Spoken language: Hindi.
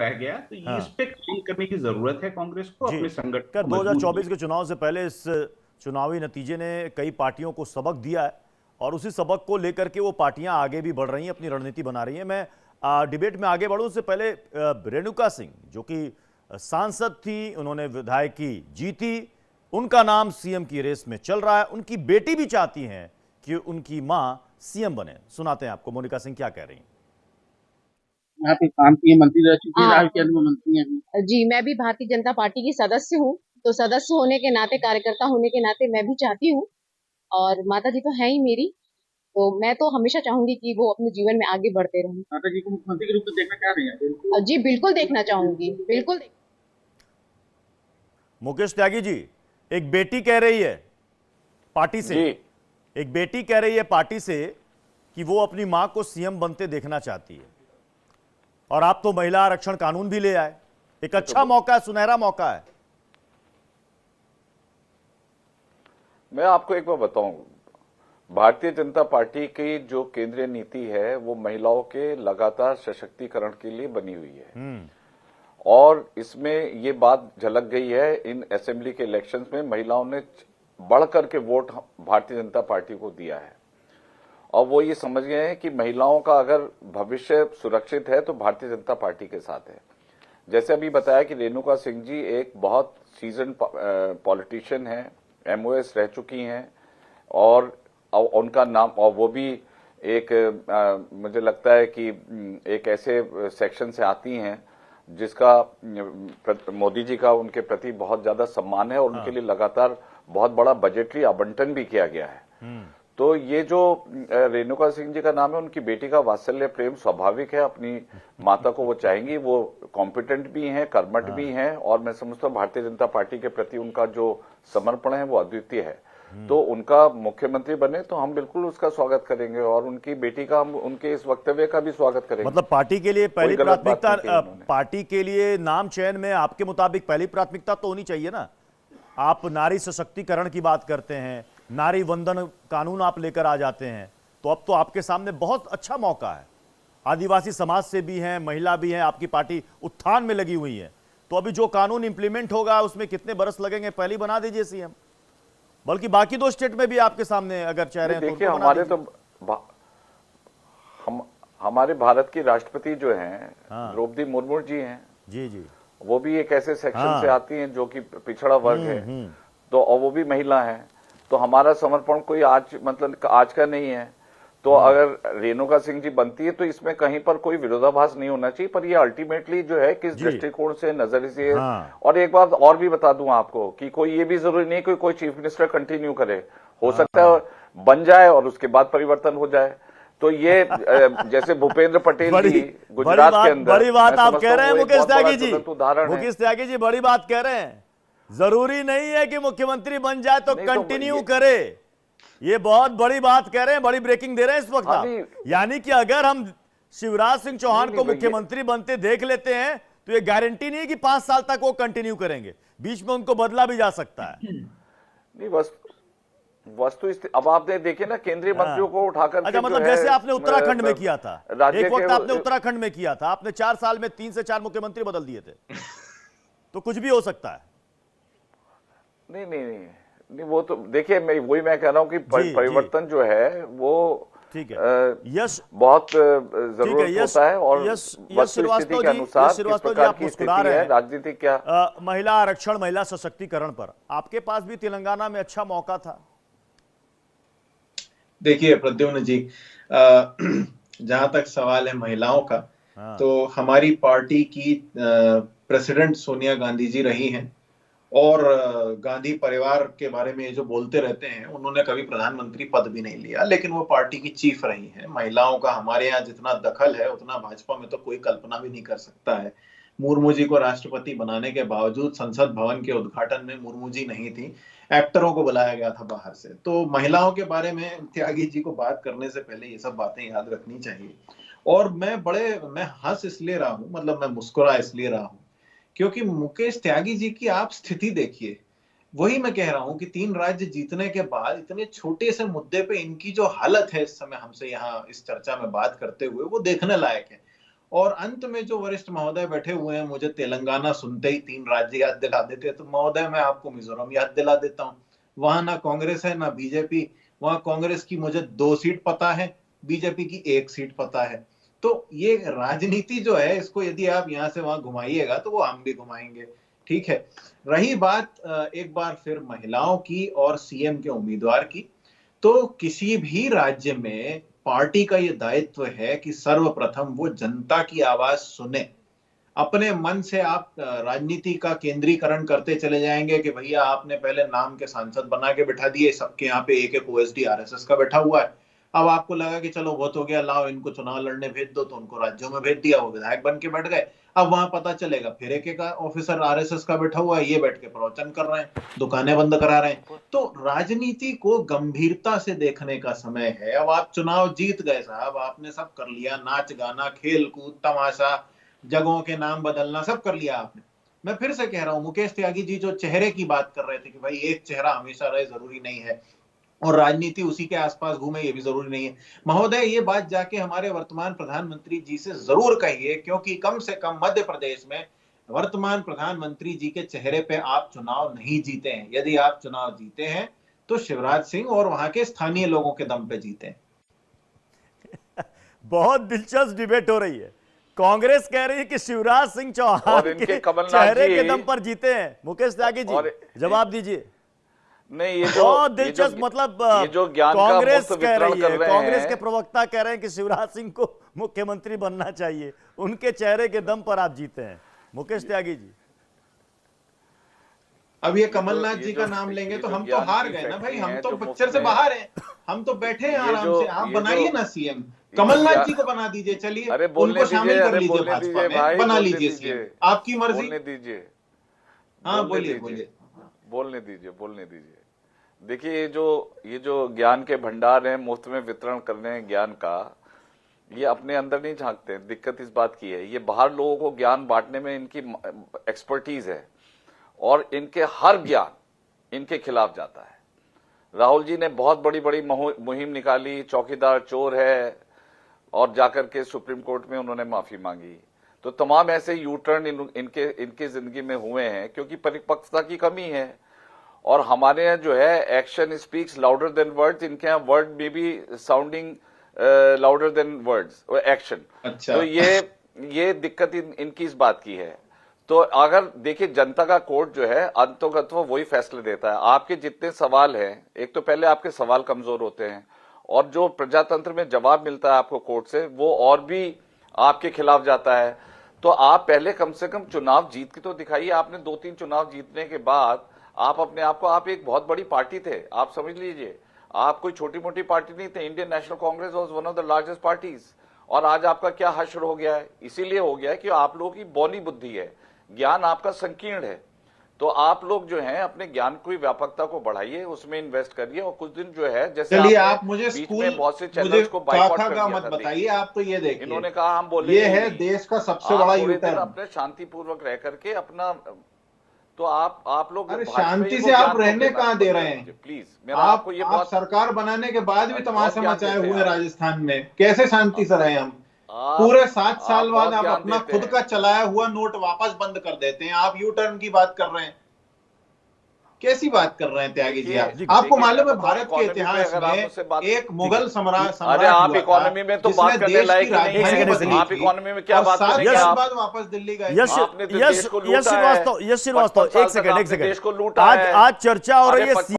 रह गया। तो ये इस हाँ पे काम करने की जरूरत है कांग्रेस को, जी। अपने संगठन क्या को मजबूत 2024 के बनाए। चुनाव से पहले इस चुनावी नतीजे ने कई पार्टियों को सबक दिया है और उसी सबक को लेकर के वो पार्टियां आगे भी बढ़ रही हैं, अपनी रणनीति बना रही हैं। मैं डिबेट में आगे बढ़ूं उससे पहले रेणुका सिंह जो कि सांसद थी, उन्होंने विधायकी जीती, उनका नाम सीएम की रेस में चल रहा है। उनकी बेटी भी चाहती हैं कि उनकी मां सीएम बने। सुनाते हैं आपको मोनिका सिंह क्या कह रही हैं। यहाँ पे काम किए, मंत्री रह चुके हैं, हाँ राज्य के अंदर मंत्री हैं अभी। जी, मैं भी भारतीय जनता पार्टी की सदस्य हूँ। तो सदस्य होने के नाते, कार्यकर्ता होने के नाते मैं भी चाहती हूँ, और माता जी तो है ही मेरी, तो मैं तो हमेशा चाहूंगी कि वो अपने जीवन में आगे बढ़ते रहें। माता जी को मुख्यमंत्री के रूप में देखना चाह रही हैं? बिल्कुल। जी बिल्कुल देखना चाहूंगी, बिल्कुल। मुकेश त्यागी जी, एक बेटी कह रही है पार्टी से, जी एक बेटी कह रही है पार्टी से कि वो अपनी मां को सीएम बनते देखना चाहती है, और आप तो महिला आरक्षण कानून भी ले आए। एक अच्छा मौका है, सुनहरा मौका है। मैं आपको एक बार बताऊं, भारतीय जनता पार्टी की जो केंद्रीय नीति है वो महिलाओं के लगातार सशक्तिकरण के लिए बनी हुई है, और इसमें ये बात झलक गई है इन असेंबली के इलेक्शंस में। महिलाओं ने बढ़ करके वोट भारतीय जनता पार्टी को दिया है, और वो ये समझ गए हैं कि महिलाओं का अगर भविष्य सुरक्षित है तो भारतीय जनता पार्टी के साथ है। जैसे अभी बताया कि रेणुका सिंह जी एक बहुत सीजन पॉलिटिशियन है, एमओएस रह चुकी हैं, और उनका नाम, और वो भी एक मुझे लगता है कि एक ऐसे सेक्शन से आती हैं जिसका मोदी जी का उनके प्रति बहुत ज्यादा सम्मान है, और उनके लिए लगातार बहुत बड़ा बजटरी आवंटन भी किया गया है। तो ये जो रेणुका सिंह जी का नाम है, उनकी बेटी का वात्सल्य प्रेम स्वाभाविक है, अपनी माता को वो चाहेंगी। वो कॉम्पिटेंट भी हैं, कर्मठ भी हैं, और मैं समझता हूँ भारतीय जनता पार्टी के प्रति उनका जो समर्पण है वो अद्वितीय है। तो उनका मुख्यमंत्री बने तो हम बिल्कुल उसका स्वागत करेंगे, और उनकी बेटी का हम उनके इस वक्तव्य का भी स्वागत करेंगे। मतलब पार्टी के लिए पहली कोई गलत बात नहीं की प्राथमिकता, उन्होंने। पार्टी के लिए नाम चयन में आपके मुताबिक पहली प्राथमिकता तो होनी चाहिए ना। आप नारी सशक्तिकरण की बात करते हैं, नारी वंदन कानून आप लेकर आ जाते हैं, तो अब तो आपके सामने बहुत अच्छा मौका है। आदिवासी समाज से भी हैं, महिला भी हैं, आपकी पार्टी उत्थान में लगी हुई है। तो अभी जो कानून इंप्लीमेंट होगा उसमें कितने बरस लगेंगे, पहले बना दीजिए सीएम। बल्कि बाकी दो स्टेट में भी आपके सामने अगर चाह रहे हैं तो देखिए, उनको बना हमारे दीजिए। तो हमारे भारत की राष्ट्रपति जो हैं हाँ। द्रौपदी मुर्मू जी हैं, जी जी, वो भी एक ऐसे सेक्शन हाँ। से आती हैं जो कि पिछड़ा वर्ग है, तो और वो भी महिला है। तो हमारा समर्पण कोई आज मतलब आज का नहीं है। तो अगर रेणुका सिंह जी बनती है तो इसमें कहीं पर कोई विरोधाभास नहीं होना चाहिए, पर ये अल्टीमेटली जो है किस जी। दृष्टिकोण से, नजर से। हाँ। और एक बात और भी बता दूं आपको कि कोई ये भी जरूरी नहीं कि कोई चीफ मिनिस्टर कंटिन्यू करे, हो सकता है बन जाए और उसके बाद परिवर्तन हो जाए। तो ये जैसे भूपेंद्र पटेल जी गुजरात के अंदर, बड़ी बात मैं आप समझता कह रहे हैं हूं वो एक मुकेश बहुत बड़ा त्यागी जी। ज्वलंत उदाहरण है। मुकेश त्यागी जी बड़ी बात कह रहे हैं। जरूरी नहीं है कि मुख्यमंत्री बन जाए तो नहीं तो कंटिन्यू करे। ये बहुत बड़ी बात कह रहे हैं, बड़ी ब्रेकिंग दे रहे हैं इस वक्त हाँ, आप। नहीं। यानी कि अगर हम शिवराज सिंह चौहान नहीं, को नहीं, मुख्यमंत्री बनते देख लेते हैं तो ये गारंटी नहीं है कि 5 साल तक वो कंटिन्यू करेंगे, बीच में उनको बदला भी जा सकता है। नहीं, अब आपने देखे ना केंद्रीय मंत्रियों को उठाकर अच्छा, मतलब जैसे आपने उत्तराखंड में किया था, एक वक्त आपने उत्तराखंड में किया था, आपने 4 साल में 3 से 4 मुख्यमंत्री बदल दिए थे। तो कुछ भी हो सकता है। नहीं नहीं नहीं नहीं, वो तो देखिए, मैं कह रहा हूँ कि परिवर्तन जो है वो ठीक है, यश बहुत जरूरत होता है, और श्रीवास्तव के अनुसार किस जी प्रकार आप की मुस्कुरा स्थिति रहे है, हैं। राजनीतिक क्या महिला आरक्षण, महिला सशक्तिकरण पर आपके पास भी तेलंगाना में अच्छा मौका था। देखिए प्रद्युम्न जी, जहां तक सवाल है महिलाओं का, तो हमारी पार्टी की प्रेसिडेंट सोनिया गांधी जी रही हैं, और गांधी परिवार के बारे में जो बोलते रहते हैं, उन्होंने कभी प्रधानमंत्री पद भी नहीं लिया, लेकिन वो पार्टी की चीफ रही है। महिलाओं का हमारे यहाँ जितना दखल है उतना भाजपा में तो कोई कल्पना भी नहीं कर सकता है। मुर्मू जी को राष्ट्रपति बनाने के बावजूद संसद भवन के उद्घाटन में मुर्मू जी नहीं थी, एक्टरों को बुलाया गया था बाहर से। तो महिलाओं के बारे में त्यागी जी को बात करने से पहले ये सब बातें याद रखनी चाहिए। और मैं हंस इसलिए रहा हूं, मतलब मैं मुस्कुरा इसलिए रहा हूं क्योंकि मुकेश त्यागी जी की आप स्थिति देखिए। वही मैं कह रहा हूं कि 3 राज्य जीतने के बाद इतने छोटे से मुद्दे पे इनकी जो हालत है इस समय हमसे यहाँ इस चर्चा में बात करते हुए, वो देखने लायक है। और अंत में जो वरिष्ठ महोदय बैठे हुए हैं, मुझे तेलंगाना सुनते ही 3 राज्य याद दिला देते हैं, तो महोदय मैं आपको मिजोरम याद दिला देता हूँ। वहां ना कांग्रेस है ना बीजेपी, वहां कांग्रेस की मुझे 2 सीट पता है, बीजेपी की 1 सीट पता है। तो ये राजनीति जो है, इसको यदि आप यहाँ से वहां घुमाइएगा तो वो हम भी घुमाएंगे। ठीक है, रही बात एक बार फिर महिलाओं की और सीएम के उम्मीदवार की, तो किसी भी राज्य में पार्टी का ये दायित्व है कि सर्वप्रथम वो जनता की आवाज सुने। अपने मन से आप राजनीति का केंद्रीकरण करते चले जाएंगे कि भैया आपने पहले नाम के सांसद बना के बैठा दिए, सबके यहाँ पे एक ओएसडी आरएसएस का बैठा हुआ है। अब आपको लगा कि चलो बहुत हो गया, लाओ इनको चुनाव लड़ने भेज दो, तो उनको राज्यों में भेज दिया, वो विधायक बन के बैठ गए। अब वहां पता चलेगा फिर एक ऑफिसर आरएसएस का बैठा हुआ है, ये बैठ के प्रवचन कर रहे हैं, दुकानें बंद करा रहे हैं। तो राजनीति को गंभीरता से देखने का समय है। अब आप चुनाव जीत गए साहब, आपने सब कर लिया, नाच गाना, खेल कूद, तमाशा, जगहों के नाम बदलना, सब कर लिया आपने। मैं फिर से कह रहा हूं, मुकेश त्यागी जी जो चेहरे की बात कर रहे थे कि भाई एक चेहरा हमेशा रहे, जरूरी नहीं है, और राजनीति उसी के आसपास घूमे, ये भी जरूरी नहीं है। महोदय ये बात जाके हमारे वर्तमान प्रधानमंत्री जी से जरूर कहिए, क्योंकि कम से कम मध्य प्रदेश में वर्तमान प्रधानमंत्री जी के चेहरे पे आप चुनाव नहीं जीते हैं। यदि आप चुनाव जीते हैं तो शिवराज सिंह और वहां के स्थानीय लोगों के दम पे जीते हैं। बहुत दिलचस्प डिबेट हो रही है। कांग्रेस कह रही है कि शिवराज सिंह चौहान के चेहरे के दम पर जीते हैं। मुकेश त्यागी जी जवाब दीजिए। नहीं, ये बहुत दिलचस्प, मतलब ये जो ज्ञान का कांग्रेस मुफ्त कह वितरण रही कर है, रहे कांग्रेस हैं, के प्रवक्ता कह रहे हैं कि शिवराज सिंह को मुख्यमंत्री बनना चाहिए, उनके चेहरे के दम पर आप जीते हैं। मुकेश त्यागी जी, अब ये कमलनाथ जी का नाम लेंगे तो हम तो हार गए ना भाई, हम तो पिक्चर से बाहर हैं, हम तो बैठे हैं आराम से। आप बनाइए ना सीएम, कमलनाथ जी को बना दीजिए, चलिए उनको शामिल कर लीजिए भाजपा में, बना लीजिए सीएम, आपकी मर्जी। बोलने दीजिए, हाँ बोलिए बोलिए, बोलने दीजिए। देखिए ये जो ज्ञान के भंडार हैं, मुफ्त में वितरण कर रहे हैं ज्ञान का, ये अपने अंदर नहीं झांकते। दिक्कत इस बात की है, ये बाहर लोगों को ज्ञान बांटने में इनकी एक्सपर्टीज है, और इनके हर ज्ञान इनके खिलाफ जाता है। राहुल जी ने बहुत बड़ी बड़ी मुहिम निकाली, चौकीदार चोर है, और जाकर के सुप्रीम कोर्ट में उन्होंने माफी मांगी। तो तमाम ऐसे यू टर्न इनके जिंदगी में हुए हैं, क्योंकि परिपक्वता की कमी है। और हमारे यहाँ जो है action speaks louder than words, इनके यहाँ वर्ड में भी sounding louder than words action. अच्छा। तो ये दिक्कत इनकी इस बात की है। तो अगर देखिए, जनता का कोर्ट जो है अंतोगत वो वही फैसले देता है। आपके जितने सवाल हैं, एक तो पहले आपके सवाल कमजोर होते हैं, और जो प्रजातंत्र में जवाब मिलता है आपको कोर्ट से, वो और भी आपके खिलाफ जाता है। तो आप पहले कम से कम चुनाव जीत के तो दिखाइए। आपने 2-3 चुनाव जीतने के बाद आप अपने आप को, आप एक बहुत बड़ी पार्टी थे, आप समझ लीजिए, आप कोई छोटी मोटी पार्टी नहीं थे। Indian national Congress was one of the largest parties. और आज आपका क्या हश्र हो गया है? इसीलिए हो गया है कि आप लोगों की बौनी बुद्धि है, ज्ञान आपका संकीर्ण है। तो आप लोग जो हैं अपने ज्ञान की व्यापकता को बढ़ाइए, उसमें इन्वेस्ट करिए। और कुछ दिन जो है, जैसे चलिए आप मुझे स्कूल में बहुत से चैनल्स को बाइकआउट कर दिया मत बताइए, आप तो ये देखिए, इन्होंने कहा हम बोले ये है देश का सबसे बड़ा यूटर्न। अपने शांतिपूर्वक रह करके अपना, तो आप लोग, अरे शांति से आप रहने कहाँ दे रहे हैं? प्लीज, आप सरकार बनाने के बाद भी तमाशा मचाए हुए हैं राजस्थान में, कैसे शांति से रहे हम? पूरे 7 साल बाद आप अपना खुद का चलाया हुआ नोट वापस बंद कर देते हैं, आप यू टर्न की बात कर रहे हैं। कैसी बात कर रहे हैं त्यागी जी आप? आपको मालूम है भारत के इतिहास में एक मुगल सम्राट, अरे आप इकोनॉमी में तो बात करने लायक नहीं है। आप इकोनॉमी में क्या बात करेंगे? आप बाद वापस दिल्ली गए। यश श्रीवास्तव, एक सेकंड, आज चर्चा हो रही है